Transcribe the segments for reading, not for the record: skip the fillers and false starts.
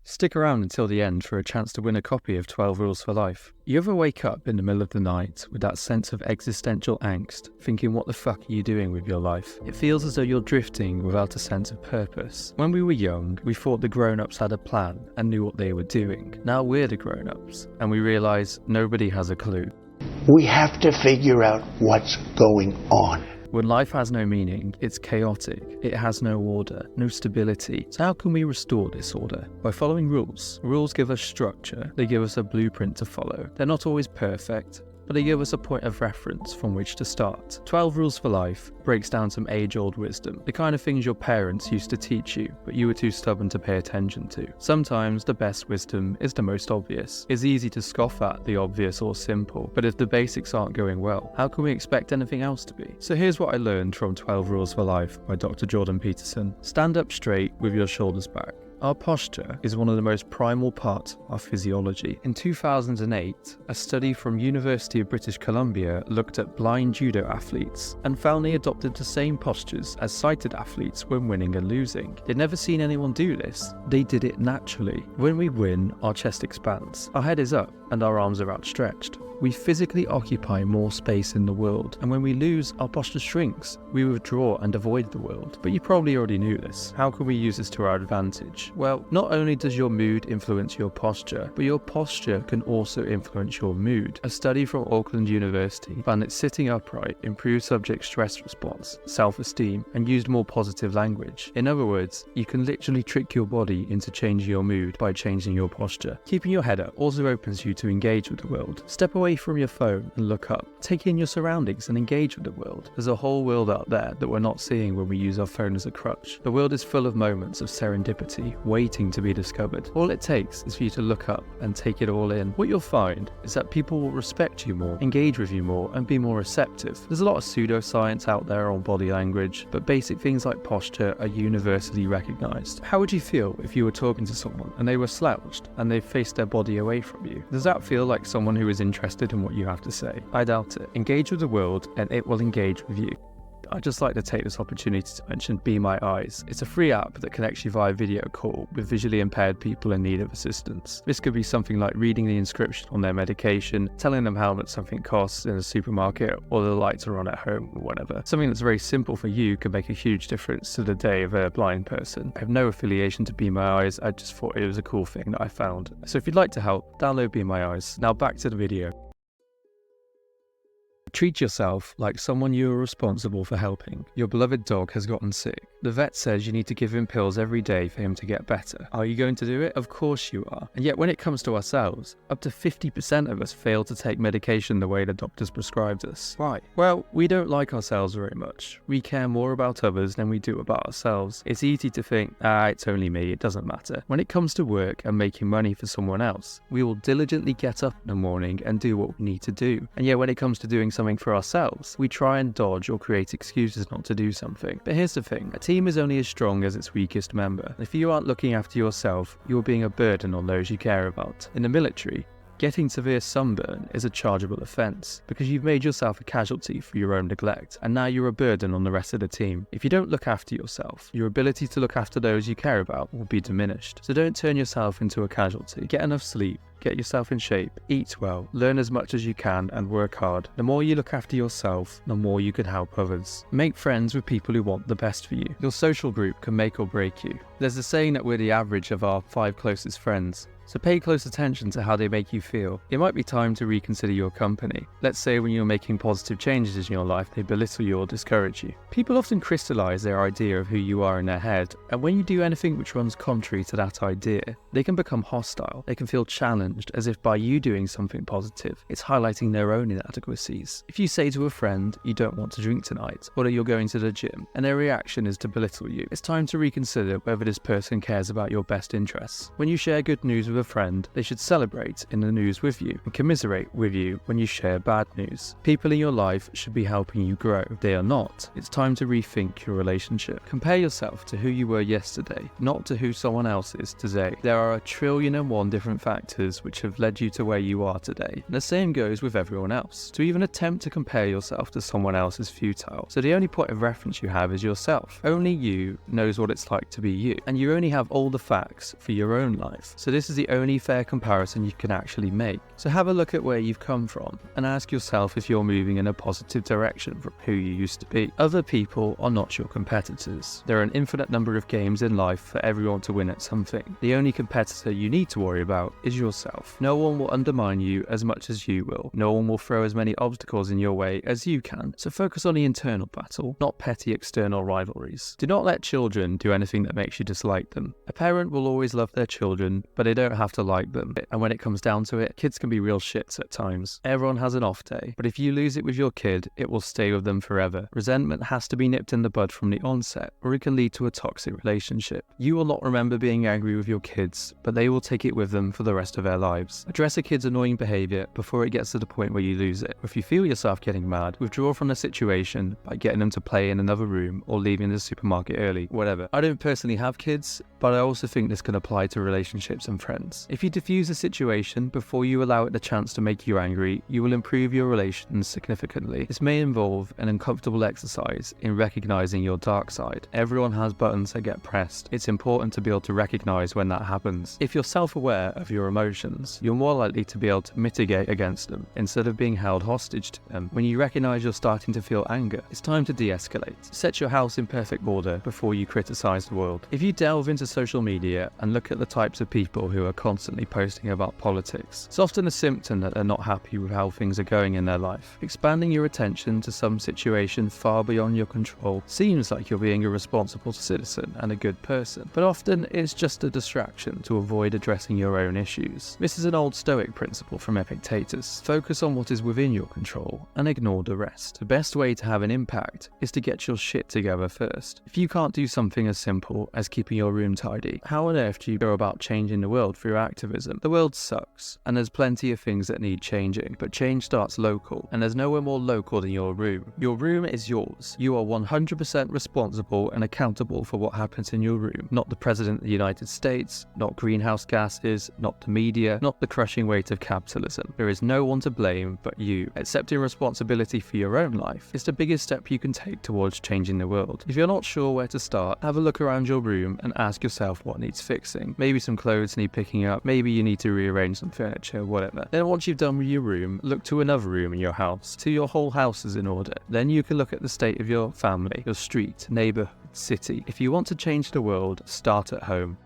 Stick around until the end for a chance to win a copy of 12 Rules for Life. You ever wake up in the middle of the night with that sense of existential angst, thinking what the fuck are you doing with your life? It feels as though you're drifting without a sense of purpose. When we were young, we thought the grown-ups had a plan and knew what they were doing. Now we're the grown-ups, and we realise nobody has a clue. We have to figure out what's going on. When life has no meaning, it's chaotic, it has no order, no stability. So how can we restore this order? By following rules. Rules give us structure, they give us a blueprint to follow. They're not always perfect, but they give us a point of reference from which to start. 12 Rules for Life breaks down some age-old wisdom, the kind of things your parents used to teach you, but you were too stubborn to pay attention to. Sometimes the best wisdom is the most obvious. It's easy to scoff at the obvious or simple, but if the basics aren't going well, how can we expect anything else to be? So here's what I learned from 12 Rules for Life by Dr. Jordan Peterson. Stand up straight with your shoulders back. Our posture is one of the most primal parts of our physiology. In 2008, a study from University of British Columbia looked at blind judo athletes and found they adopted the same postures as sighted athletes when winning and losing. They'd never seen anyone do this. They did it naturally. When we win, our chest expands, our head is up, and our arms are outstretched. We physically occupy more space in the world, and when we lose, our posture shrinks. We withdraw and avoid the world. But you probably already knew this. How can we use this to our advantage? Well, not only does your mood influence your posture, but your posture can also influence your mood. A study from Auckland University found that sitting upright improved subject stress response, self-esteem, and used more positive language. In other words, you can literally trick your body into changing your mood by changing your posture. Keeping your head up also opens you to engage with the world. Step away from your phone and look up. Take in your surroundings and engage with the world. There's a whole world out there that we're not seeing when we use our phone as a crutch. The world is full of moments of serendipity, waiting to be discovered. All it takes is for you to look up and take it all in. What you'll find is that people will respect you more, engage with you more, and be more receptive. There's a lot of pseudoscience out there on body language, but basic things like posture are universally recognized. How would you feel if you were talking to someone and they were slouched and they faced their body away from you? Does that feel like someone who is interested in what you have to say? I doubt it. Engage with the world and it will engage with you. I'd just like to take this opportunity to mention Be My Eyes. It's a free app that connects you via video call with visually impaired people in need of assistance. This could be something like reading the inscription on their medication, telling them how much something costs in a supermarket, or the lights are on at home or whatever. Something that's very simple for you can make a huge difference to the day of a blind person. I have no affiliation to Be My Eyes, I just thought it was a cool thing that I found. So if you'd like to help, download Be My Eyes. Now back to the video. Treat yourself like someone you are responsible for helping. Your beloved dog has gotten sick. The vet says you need to give him pills every day for him to get better. Are you going to do it? Of course you are. And yet when it comes to ourselves, up to 50% of us fail to take medication the way the doctors prescribed us. Why? Well, we don't like ourselves very much. We care more about others than we do about ourselves. It's easy to think, it's only me, it doesn't matter. When it comes to work and making money for someone else, we will diligently get up in the morning and do what we need to do. And yet when it comes to doing something for ourselves, we try and dodge or create excuses not to do something. But here's the thing, a team is only as strong as its weakest member. If you aren't looking after yourself, you're being a burden on those you care about. In the military, getting severe sunburn is a chargeable offence because you've made yourself a casualty for your own neglect, and now you're a burden on the rest of the team. If you don't look after yourself, your ability to look after those you care about will be diminished. So don't turn yourself into a casualty. Get enough sleep. Get yourself in shape, eat well, learn as much as you can, and work hard. The more you look after yourself, the more you can help others. Make friends with people who want the best for you. Your social group can make or break you. There's a saying that we're the average of our 5 closest friends. So pay close attention to how they make you feel. It might be time to reconsider your company. Let's say when you're making positive changes in your life, they belittle you or discourage you. People often crystallize their idea of who you are in their head, and when you do anything which runs contrary to that idea, they can become hostile. They can feel challenged, as if by you doing something positive, it's highlighting their own inadequacies. If you say to a friend you don't want to drink tonight, or that you're going to the gym, and their reaction is to belittle you, it's time to reconsider whether this person cares about your best interests. When you share good news with a friend, they should celebrate in the news with you and commiserate with you when you share bad news. People in your life should be helping you grow. If they are not, it's time to rethink your relationship. Compare yourself to who you were yesterday, not to who someone else is today. There are 1,000,001,000,001 different factors which have led you to where you are today, and the same goes with everyone else. To even attempt to compare yourself to someone else is futile, so the only point of reference you have is yourself. Only you knows what it's like to be you. and you only have all the facts for your own life. So this is the only fair comparison you can actually make. So have a look at where you've come from and ask yourself if you're moving in a positive direction from who you used to be. Other people are not your competitors. There are an infinite number of games in life for everyone to win at something. The only competitor you need to worry about is yourself. No one will undermine you as much as you will. No one will throw as many obstacles in your way as you can. So focus on the internal battle, not petty external rivalries. Do not let children do anything that makes you dislike them. A parent will always love their children, but they don't have to like them. And when it comes down to it, kids can be real shits at times. Everyone has an off day, but if you lose it with your kid, it will stay with them forever. Resentment has to be nipped in the bud from the onset, or it can lead to a toxic relationship. You will not remember being angry with your kids, but they will take it with them for the rest of their lives. Address a kid's annoying behavior before it gets to the point where you lose it. If you feel yourself getting mad, withdraw from the situation by getting them to play in another room or leaving the supermarket early, whatever. I don't personally have kids, but I also think this can apply to relationships and friends. If you diffuse a situation before you allow it the chance to make you angry, you will improve your relations significantly. This may involve an uncomfortable exercise in recognizing your dark side. Everyone has buttons that get pressed. It's important to be able to recognize when that happens. If you're self-aware of your emotions, you're more likely to be able to mitigate against them instead of being held hostage to them. When you recognize you're starting to feel anger, it's time to de-escalate. Set your house in perfect order before you criticize the world. If you delve into social media and look at the types of people who are constantly posting about politics, it's often a symptom that they're not happy with how things are going in their life. Expanding your attention to some situation far beyond your control seems like you're being a responsible citizen and a good person, but often it's just a distraction to avoid addressing your own issues. This is an old Stoic principle from Epictetus. Focus on what is within your control and ignore the rest. The best way to have an impact is to get your shit together first. If you can't do something as simple as keeping your room tidy, how on earth do you go about changing the world through activism? The world sucks, and there's plenty of things that need changing, but change starts local, and there's nowhere more local than your room. Your room is yours. You are 100% responsible and accountable for what happens in your room, not the President of the United States, not greenhouse gases, not the media, not the crushing weight of capitalism. There is no one to blame but you. Accepting responsibility for your own life is the biggest step you can take towards changing the world. If you're not sure where to start, have a look around your room and ask yourself what needs fixing. Maybe some clothes need picking up, maybe you need to rearrange some furniture, whatever. Then once you've done with your room, look to another room in your house, till your whole house is in order. Then you can look at the state of your family, your street, neighborhood, city. If you want to change the world, start at home.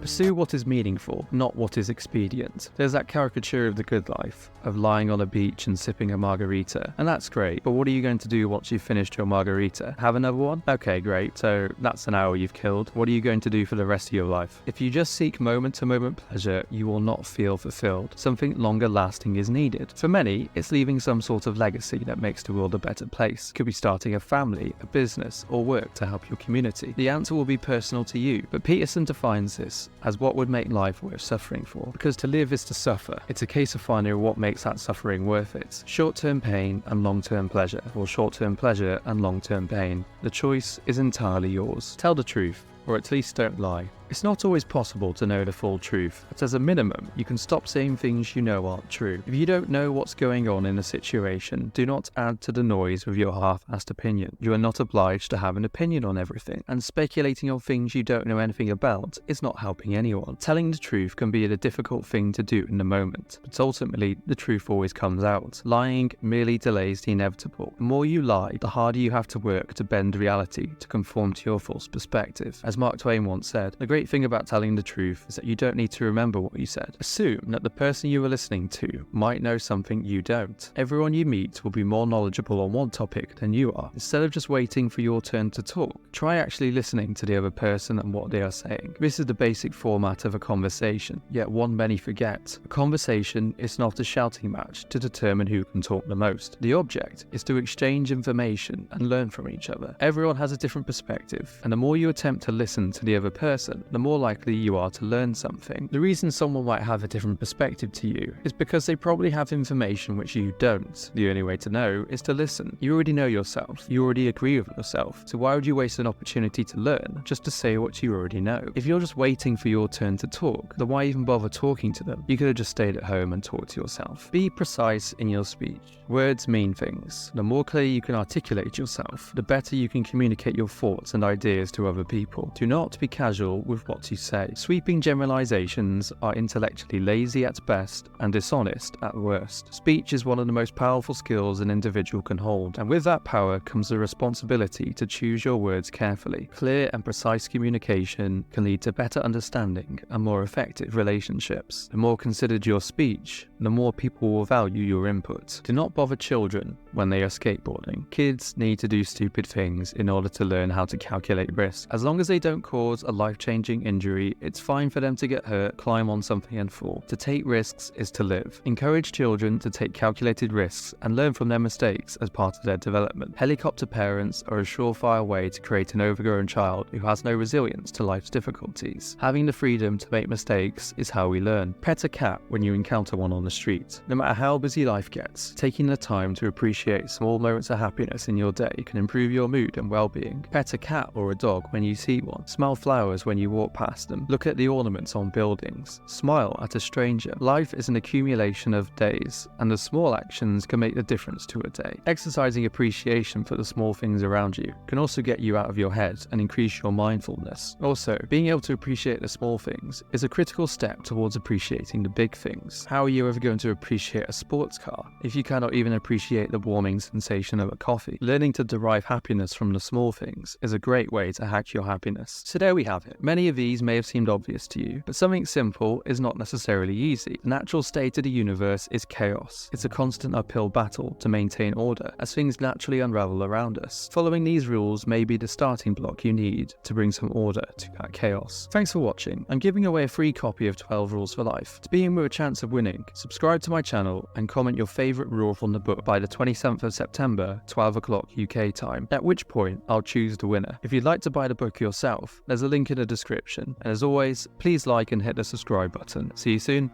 Pursue what is meaningful, not what is expedient. There's that caricature of the good life, of lying on a beach and sipping a margarita, and that's great, but what are you going to do once you've finished your margarita? Have another one? Okay, great, so that's an hour you've killed. What are you going to do for the rest of your life? If you just seek moment-to-moment pleasure, you will not feel fulfilled. Something longer lasting is needed. For many, it's leaving some sort of legacy that makes the world a better place. It could be starting a family, a business, or work to help your community. The answer will be personal to you, but Peterson defines this as what would make life worth suffering for. Because to live is to suffer. It's a case of finding what makes that suffering worth it. Short-term pain and long-term pleasure, or short-term pleasure and long-term pain. The choice is entirely yours. Tell the truth, or at least don't lie. It's not always possible to know the full truth, but as a minimum, you can stop saying things you know aren't true. If you don't know what's going on in a situation, do not add to the noise with your half-assed opinion. You are not obliged to have an opinion on everything, and speculating on things you don't know anything about is not helping anyone. Telling the truth can be a difficult thing to do in the moment, but ultimately, the truth always comes out. Lying merely delays the inevitable. The more you lie, the harder you have to work to bend reality to conform to your false perspective. As Mark Twain once said, the great thing about telling the truth is that you don't need to remember what you said. Assume that the person you are listening to might know something you don't. Everyone you meet will be more knowledgeable on one topic than you are. Instead of just waiting for your turn to talk, try actually listening to the other person and what they are saying. This is the basic format of a conversation, yet one many forget. A conversation is not a shouting match to determine who can talk the most. The object is to exchange information and learn from each other. Everyone has a different perspective, and the more you attempt to listen to the other person, the more likely you are to learn something. The reason someone might have a different perspective to you is because they probably have information which you don't. The only way to know is to listen. You already know yourself, you already agree with yourself, so why would you waste an opportunity to learn just to say what you already know? If you're just waiting for your turn to talk, then why even bother talking to them? You could have just stayed at home and talked to yourself. Be precise in your speech. Words mean things. The more clearly you can articulate yourself, the better you can communicate your thoughts and ideas to other people. Do not be casual with what you say. Sweeping generalizations are intellectually lazy at best and dishonest at worst. Speech is one of the most powerful skills an individual can hold, and with that power comes the responsibility to choose your words carefully. Clear and precise communication can lead to better understanding and more effective relationships. The more considered your speech, the more people will value your input. Do not bother children when they are skateboarding. Kids need to do stupid things in order to learn how to calculate risk. As long as they don't cause a life-changing injury, it's fine for them to get hurt, climb on something and fall. To take risks is to live. Encourage children to take calculated risks and learn from their mistakes as part of their development. Helicopter parents are a surefire way to create an overgrown child who has no resilience to life's difficulties. Having the freedom to make mistakes is how we learn. Pet a cat when you encounter one on the street. No matter how busy life gets, taking the time to appreciate small moments of happiness in your day can improve your mood and well-being. Pet a cat or a dog when you see one. Smell flowers when you walk past them. Look at the ornaments on buildings. Smile at a stranger. Life is an accumulation of days, and the small actions can make the difference to a day. Exercising appreciation for the small things around you can also get you out of your head and increase your mindfulness. Also, being able to appreciate the small things is a critical step towards appreciating the big things. How are you ever going to appreciate a sports car if you cannot even appreciate the warming sensation of a coffee? Learning to derive happiness from the small things is a great way to hack your happiness. So there we have it. Many of these may have seemed obvious to you, but something simple is not necessarily easy. The natural state of the universe is chaos. It's a constant uphill battle to maintain order as things naturally unravel around us. Following these rules may be the starting block you need to bring some order to that chaos. Thanks for watching. I'm giving away a free copy of 12 Rules for Life. To be in with a chance of winning, subscribe to my channel and comment your favourite rule from the book by the 27th of September, 12 o'clock UK time, at which point I'll choose the winner. If you'd like to buy the book yourself, there's a link in the description. And as always, please like and hit the subscribe button. See you soon.